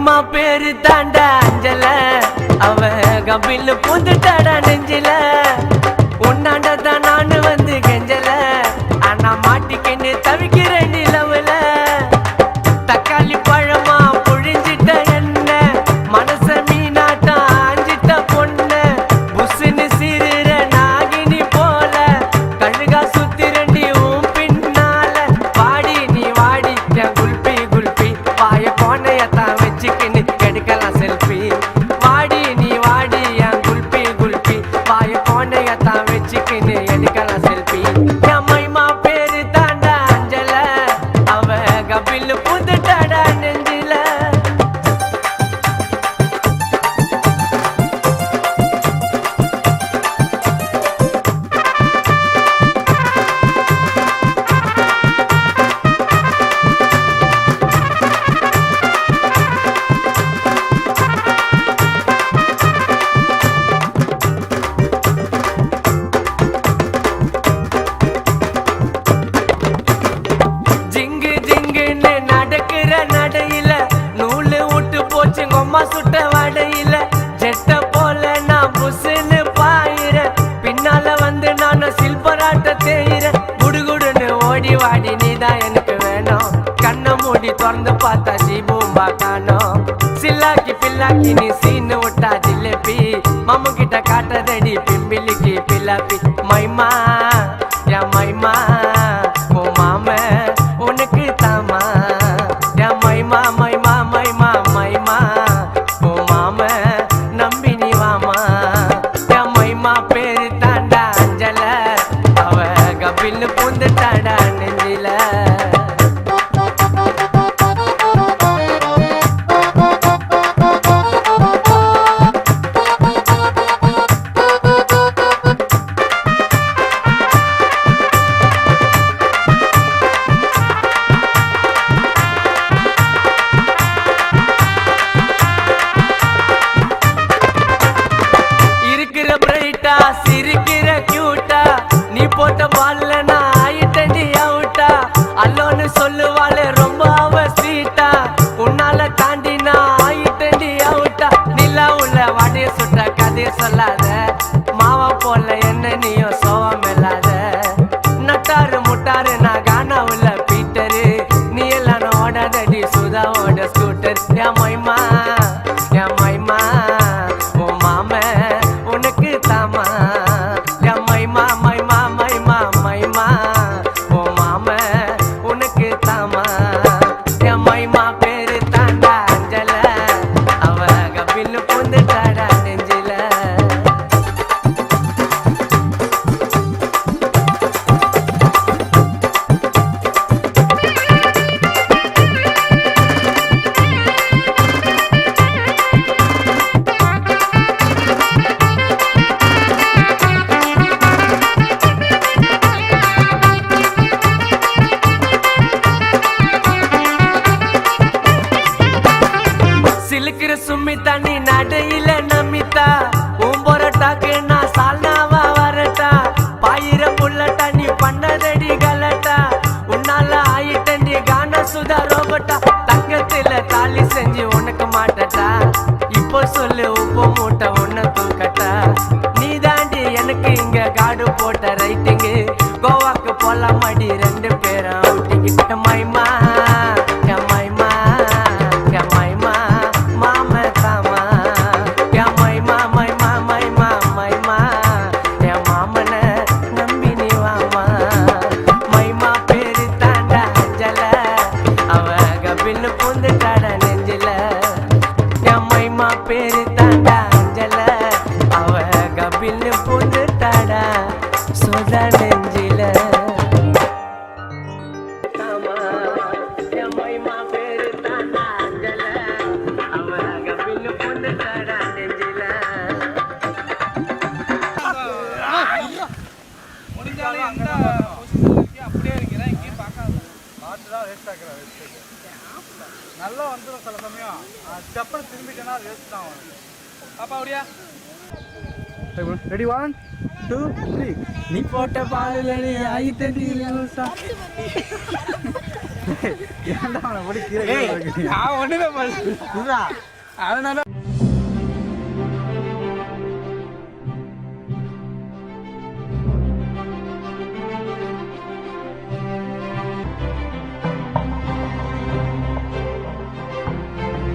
மைமா பேரு தாண்டா அஞ்சல அவ கபில் புந்துட்டாடா நெஞ்சில உன்னாண்டதான் நானு வந்து கெஞ்சல ஆனா மாட்டிக்கின்னு தவிக்கிறேன் நிலவுல தக்காளி பழமா புழிஞ்சிட்ட என்ன மனச மீனாட்டா ஆஞ்சிட்ட பொண்ண புசுன்னு சீருற நாகினி போல கழுகா சுத்திரண்டி உன் பின்னால வாடி நீ வாடி என் குல்பி குல்பி வாய போனையத்தான் வச்சுக்கின்னு எடுக்கலாம் செல்ஃபி வாடி நீ வாடி என் குல்பி குல்பி வாய போனையத்தான் வச்சுக்கின்னு எடுக்கலாம் செல்ஃபி என் மைமா பேரு தாண்டா அஞ்சல அவ கபில் புதுட்டாடா நெஞ்சில ஜிங்கு ஜிங்குன்னு நடக்கிற நடையில நூலு விட்டு போச்சு கொம்மா சுட்ட வடையில ஜெட்ட போல நான் புசுன்னு பாயிர பின்னால வந்து நான் சில்பராட்ட தேயிற குடுகுடுன்னு ஓடி வாடி நீதான் எனக்கு வேணும் கண்ணை மூடி திறந்து பார்த்தா ஜீபூம்பா காணோம் சில்லாக்கி பில்லாக்கி நீ சீனு விட்டா ஜிலேபி மாமு கிட்ட காட்டுறதடி பிம்பிலிக்கு பில்லாப்பி மைமா என் மைமா ஓ மாம உனக்கு தாமா என் மைமா மைமா மைமா மைமா ஓ மாம நம்பி நீ வாமா என் மைமா பேரு தாண்டா அஞ்சல அவ கபில் பூந்துட்டாடா நெஞ்சில இருக்கிற பிரைட்டா சிரிக்கிற கியூட்டா நீ போட்ட பால்ல நான் ஆயிட்டண்டி அவுட்டா அல்லோன்னு சொல்லுவாளே ரொம்ப அவ ஸ்வீட்டா உன்னால தாண்டி நான் ஆயிட்டண்டி அவுட்டா நிலா உள்ள வாடிய சுட்ட கதைய சொல்லாத மாவா போல என்ன நீயும் சோவம் இல்லாத நட்டாரு முட்டாரு நான் கானா உள்ள பீட்டரு நீ எல்லாம் ஓடாதடி சுதாவோட ஸ்கூட்டர் என் மைமா என் மைமா ஓ மாம உனக்கு தாமா என் மைமா மைமா மைமா மைமா ஓ மாம உனக்கு தாமா என் மைமா பேரு தாண்டா அஞ்சல அவ கபில் புந்துட்டாடா நெஞ்சில சிலுக்கிற சுமிதா நீ நடையில நமித்தா உன் பொரட்டாக்கு நான் சால்னாவா வரட்டா பாயிர புள்ளட்டா நீ பண்ணதடி கலட்டா உன்னால ஆயிட்டண்டி கான சுதா ரோபட்டா தங்கத்துல தாலி செஞ்சு உனக்கு மாட்டட்டா இப்போ சொல்லு உப்பு மூட்டை உன்ன தூக்கட்டா நீ தாண்டி எனக்கு இங்க காடு போட்ட ரைட்டிங்கு கோவாக்கு போலாம் அடி ரெண்டு பேரும் அவுட்டிங்கிட்ட மைமா என் மைமா என் மைமா மாம தாமா என் மைமா மைமா மைமா மைமா என் மாமன நம்பி நீ வாமா மைமா பேரு தாண்டா அஞ்சல அவ கபில் பூந்துட்டாடா நெஞ்சில என் மைமா பேரு தாண்டா அஞ்சல அவ கபில் பூந்துட்டாடா சொதா நெஞ்சில தாமா என் மைமா பேரு தாண்டா அஞ்சல அவ கபில் பூந்துட்டாடா நெஞ்சில முடிஞ்சாலும் எந்த பொசிஷன்ல இருக்கே அப்படியே இருக்கிறேன் எங்கேயும் பார்க்காத பார்த்து தான் வேஸ்ட் ஆகிற நல்லா வந்துடும் சில சமயம் அதுக்கப்புறம் திரும்பிட்டேன்னா அது வேஸ்ட் தான் வரும் பாப்பா அப்படியா ரெடி 1 2 3 நீ போட்ட பாலுல ஆயிட்டண்டி ஏன்டா அவனை போட்டு கீழே நான் ஒண்ணுமே பண்ணல அதனால